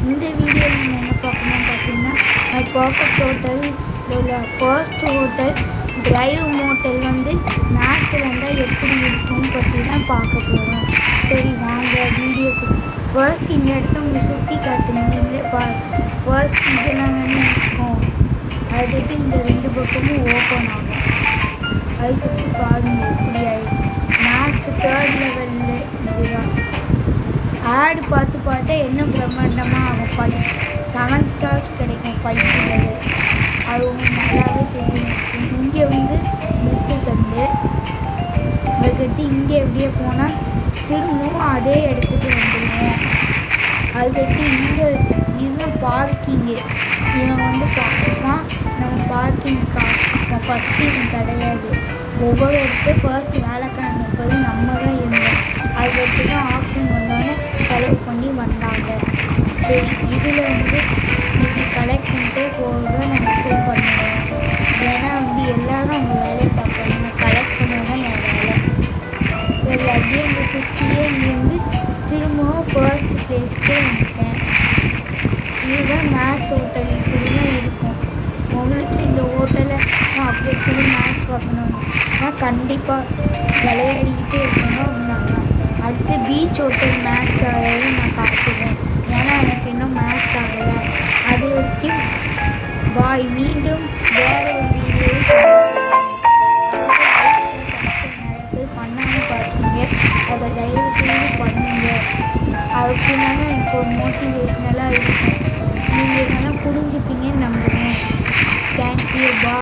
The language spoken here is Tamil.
இந்த வீடியோவில் நம்ம என்ன பார்க்கணும்னு பார்த்தீங்கன்னா பர்ஃபெக்ட் ஹோட்டல் உள்ள ஃபர்ஸ்ட் ஹோட்டல் டிரைவ் மோட்டல் வந்து மேக்ஸில் இருந்தால் எப்படி இருக்கும்னு பற்றி தான் பார்க்க போகிறோம். சரி வாங்க வீடியோக்கு. ஃபர்ஸ்ட் இந்த இடத்த உங்களுக்கு சுற்றி காட்டணும். நீங்களே ஃபர்ஸ்ட் இதெல்லாம் தானே இருக்கும். அதுக்கு இந்த 2 பக்கமும் ஓப்பன் ஆகும். அதுக்கு பாருங்கள் எப்படி ஆகிடும். மேக்ஸ் 3rd லெவலில் இதுதான். ஆடு பார்த்தா என்ன பிரம்மாண்டமாக ஆகும். 7 ஸ்டார்ஸ் கிடைக்கும் 5 லெவல். அது உங்களுக்கு நல்லாவே தெரியும். இங்கே வந்து முட்டு சந்து. அதுக்கடுத்து இங்கே எப்படியே போனால் திரும்பவும் அதே இடத்துக்கு வந்துடுவோம். அதுக்கடுத்து இங்கே இதுதான் பார்க்கிங்கு. இவன் வந்து பார்த்துப்பான். நம்ம பார்க்கிங் காசு ஃபஸ்ட்டு இது கிடையாது. ஒவ்வொரு இடத்துல ஃபர்ஸ்ட் வேலைக்காரங்க போது நம்ம தான் இருந்தோம். அதுக்கடுத்து தான் ஆப்ஷன் வந்தோடனே செலவு பண்ணி வந்தாங்க. சரி இதில் வந்து இப்படி கலெக்ட் பண்ணிட்டே போக நான் எப்போ பண்ணுவேன். ஏன்னா வந்து எல்லோரும் அவங்க வேலையை பார்க்கணும். நான் கலெக்ட் பண்ணது தான் என் வேலை. சரி அப்படியே இங்கே சுற்றியே இங்கேருந்து திரும்பவும் ஃபர்ஸ்ட் பிளேஸ்க்கே வந்துட்டேன். இதுதான் மேக்ஸ் ஹோட்டல். இப்படி தான் இருக்கும். உங்களுக்கு இந்த ஹோட்டலை நான் அப்டேட் பண்ணி மேக்ஸ் பார்க்கணும். நான் கண்டிப்பாக விளையாடிக்கிட்டே இருக்கணும் அப்படின்னாங்க. அடுத்து பீச் ஹோட்டல் மேக்ஸ் ஆகிறது நான் காட்டுவேன். ஏன்னா எனக்கு இன்னும் மேக்ஸ் ஆகலை. அது வரைக்கும் பாய். மீண்டும் வேறு ஒரு வீடியோஸ்